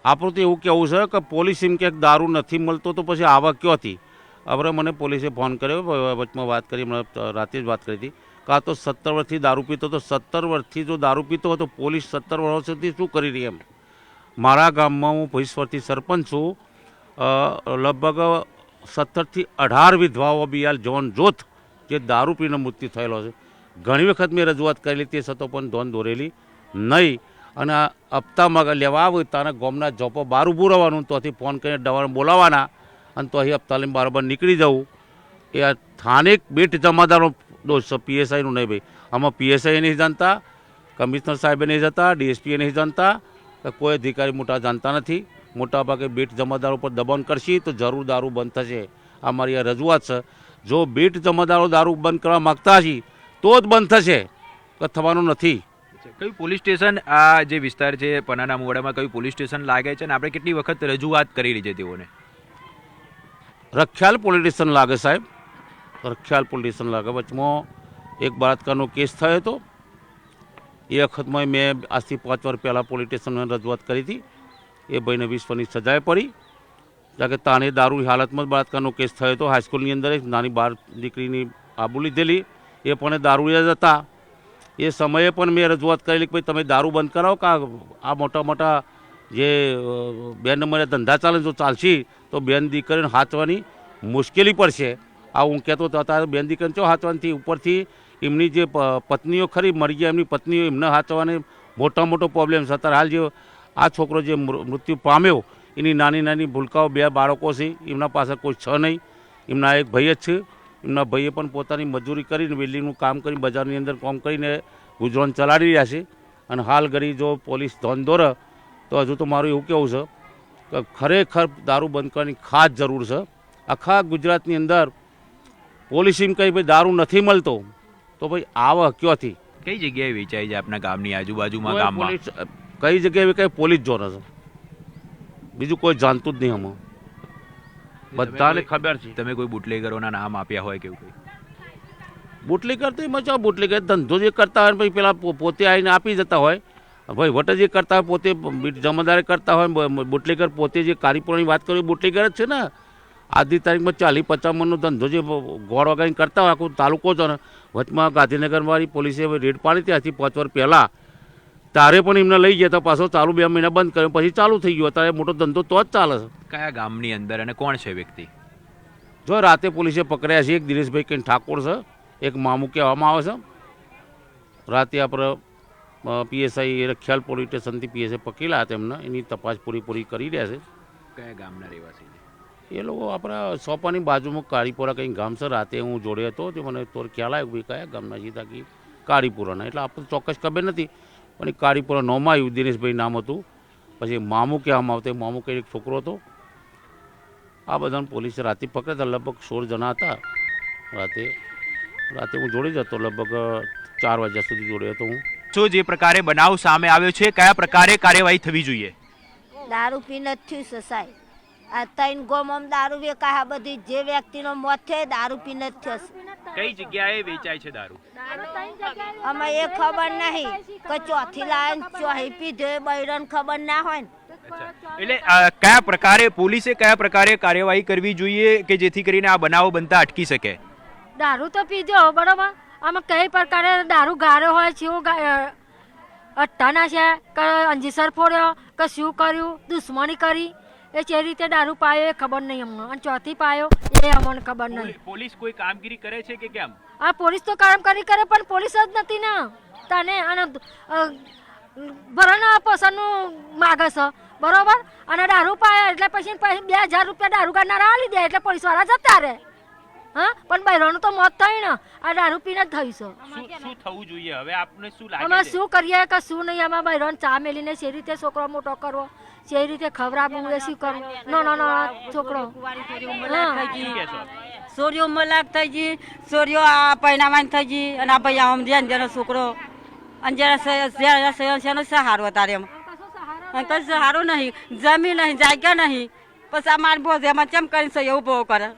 આપણું તો એવું કહેવું છે કે પોલીસ એમ કે દારૂ નથી મળતો તો પછી આવા ક્યોથી? હવે મને પોલીસે ફોન કર્યો, વચમાં વાત કરી, રાતે જ વાત કરી હતી કે આ તો 17 વર્ષથી દારૂ પીતો, તો 17 વર્ષથી જો દારૂ પીતો હોય તો પોલીસ 17 વર્ષ સુધી શું કરી રહી? એમ મારા ગામમાં હું 20 વર્ષથી સરપંચ છું, લગભગ 17થી 18 વિધવાઓ બિયાલ જોન જોત જે દારૂ પીને મૃત્યુ થયેલો છે. ઘણી વખત મેં રજૂઆત કરેલી, તે છતાં પણ ધોન દોરેલી નહીં. અને હપ્તામાં લેવા આવે તારા ગામના જોપો બહાર ઊભું રહેવાનું, તોથી ફોન કરીને દવાને બોલાવવાના અને તો અહીં હપ્તા લઈને બરાબર નીકળી જવું. એ આ સ્થાનિક બેટ જમાદારો દોષ છે, પીએસઆઈનું નહીં ભાઈ. આમાં પીએસઆઈ નહીં જાણતા, કમિશનર સાહેબે નહીં જાણતા, ડીએસપીએ નહીં જાણતા, કોઈ અધિકારી મોટા જાણતા નથી. મોટાભાગે બેટ જમાદારો પર દબાણ કરશે તો જરૂર દારૂ બંધ થશે. આ મારી આ રજૂઆત છે. જો બેટ જમાદારો દારૂ બંધ કરવા માગતા હશે તો જ બંધ થશે, કે થવાનું નથી. કયું પોલીસ સ્ટેશન આ જે વિસ્તાર છે પનાના મુવાડામાં કયું પોલીસ સ્ટેશન લાગે છે અને આપણે કેટલી વખત રજૂઆત કરેલી છે તેઓને? રખિયાલ પોલીસ સ્ટેશન લાગે સાહેબ, રખિયાલ પોલીસ સ્ટેશન લાગે. વચમાં એક બળાત્કારનો કેસ થયો હતો, એ વખતમાં મેં આજથી 5 વર્ષ પહેલાં પોલીસ સ્ટેશનમાં રજૂઆત કરી હતી. એ ભાઈને 20 વર્ષની સજાએ પડી, કારણ કે તાને દારૂની હાલતમાં જ બળાત્કારનો કેસ થયો હતો. હાઈસ્કૂલની અંદર એક નાની બાર દીકરીની આબુ લીધેલી, એ પણ દારૂડિયા જ હતા. એ સમયે પણ મેં રજૂઆત કરેલી કે ભાઈ તમે દારૂ બંધ કરાવો, કે આ મોટા મોટા જે 2 નંબરે ધંધા ચાલે જો ચાલશે તો બેન દીકરીને હાચવાની મુશ્કેલી પડશે. આ હું કહેતો હતો, અત્યારે બેન દીકરીને ચો હાચવાની, ઉપરથી એમની જે પત્નીઓ ખરી મરી ગયા, એમની પત્નીઓ એમને હાચવાને મોટો પ્રોબ્લેમ છે. અત્યારે હાલ જે આ છોકરો જે મૃત્યુ પામ્યો એની નાની નાની ભૂલકાઓ 2 બાળકો છે, એમના પાસે કોઈ છે નહીં. એમના એક ભાઈ જ છે. એમના ભાઈએ પણ પોતાની મજૂરી કરીને વેલ્ડિંગનું કામ કરી બજારની અંદર કામ કરીને ગુજરાન ચલાવી રહ્યા છે. અને હાલ ઘડી જો પોલીસ ધોન દોરે તો હજુ તો મારું એવું કહેવું છે કે ખરેખર દારૂ બંધ કરવાની ખાસ જરૂર છે. આખા ગુજરાતની અંદર પોલીસ એમ કહી ભાઈ દારૂ નથી મળતો તો ભાઈ આવા ક્યોથી? કઈ જગ્યાએ વેચાય છે આપના ગામની આજુબાજુમાં? ગામમાં કઈ જગ્યાએ કઈ પોલીસ જોને છે, બીજું કોઈ જાણતું જ નહીં. આમાં બધાને ખબર છે. તમે કોઈ બુટલેગરોના નામ આપ્યા હોય કેવું કંઈ? બુટલેગર તો એમાં ચાલો, બુટલેગર ધંધો જે કરતા હોય ભાઈ પેલા પોતે આવીને આપી જતા હોય, ભાઈ વટ જે કરતા હોય પોતે જમાદારે કરતા હોય. બુટલેગર પોતે જે કારીપુરાની વાત કરી બુટલેગર જ છે ને. આજની તારીખમાં 40-50 મણનો ધંધો જે ગોળ વગાડીને કરતા હોય, આખો તાલુકો છે ને. વચમાં ગાંધીનગરવાળી પોલીસે રેડ પાડી ત્યાંથી 5 વર્ષ પહેલાં, તારે પણ એમને લઈ ગયા હતા, પાછો ચાલુ 2 મહિના બંધ કર્યો, પછી ચાલુ થઈ ગયો. અત્યારે મોટો ધંધો તો જ ચાલે છે. કયા ગામની અંદર અને કોણ છે વ્યક્તિ? જો રાતે પોલીસે પકડ્યા છે, એક દિનેશભાઈ કંઈ ઠાકોર છે, એક મામુ કહેવામાં આવે છે. રાતે આપણે પીએસઆઈ રખિયાલ પોલીસ સ્ટેશનથી પીએસઆઈ પકડેલા હતા એમને, એની તપાસ પૂરી કરી રહ્યા છે. કયા ગામના રહેવાસી? એ લોકો આપણા સોપાની બાજુમાં કાળીપુરા કંઈ ગામ છે. રાતે હું જોડે હતો તો મને તો ખ્યાલ આવ્યો ભાઈ કયા ગામના છે, તાકી કાળીપુરાના. એટલે આપણે ચોક્કસ ખબર નથી, પણ એ કાળીપુરા નોમાં આવ્યું, દિનેશભાઈ નામ હતું. પછી મામુ કહેવામાં આવતો, મામુ કંઈ એક છોકરો હતો. આ બધાને પોલીસે રાતે પકડ્યા હતા, લગભગ 16 જણા હતા. રાતે હું જોડે જ હતો, લગભગ 4 વાગ્યા સુધી જોડે હતો હું. તો જે પ્રકારે બનાવ સામે આવ્યો છે, કયા પ્રકારે કાર્યવાહી થવી જોઈએ? દારૂ પીને જ થયું છે સાહેબ. આ 3 ગામમાં દારૂ વેચાય, બધી જે વ્યક્તિનો મોત થયો દારૂ પીને જ થયો છે. કઈ જગ્યાએ વેચાય છે દારૂ? અમે એ ખબર નહીં કે ચોથી લાઈન ચોહી પીધે બૈરન ખબર ના હોય ને. એટલે કયા પ્રકારે પોલીસે કયા પ્રકારે કાર્યવાહી કરવી જોઈએ કે જેથી કરીને આ બનાવો બનતા અટકી શકે? દારૂ તો પીધો બરોબર, આમાં કઈ પ્રકારે દારૂ ગાળ્યો હોય, શું અટ્ટાના છે કે અંજીસર ફોડ્યો કે શું કર્યું, દુશ્મની કરી, એ જે રીતે દારૂ પાયો એ ખબર નહીં અમને, અને ચોથી પાયો એ અમને ખબર નહીં. પોલીસ કોઈ કામગીરી કરે છે કે કેમ? આ પોલીસ તો કામગીરી કરે પણ પોલીસ જ નથી ને તને. અને ભરણ પોષણનું માગે છે બરોબર, અને દારૂ પાયો એટલે પછી 2000 રૂપિયા દારૂ કાઢનારા આલી દે એટલે પોલીસ વાળા જતા રહે. હા, પણ બૈરાનું તો મોત થયું ને, આ દારૂ પીને જ થયું છે. શું થવું જોઈએ હવે? આપને શું લાગે? અમે શું કરીએ કે શું નહીં? આમાં બૈરાને ચા મેલીને જે રીતે છોકરો મોટો કરવો, જે રીતે ખવડાવવું, એ શું કરવું? નાનો છોકરો સોરીઓ મલાક થઈ ગઈ, સોરીઓ આ પૈનામાન થઈ ગઈ, અને આ ભાઈ આમ અંજાનો છોકરો અંજાનો સહારો તારે એમ કઈ સહારો નહીં, જમીન નહીં, જાગ્યા નહીં. પછી આ માર બોઝ એમાં ચમ કરીને એવું બહુ કરે.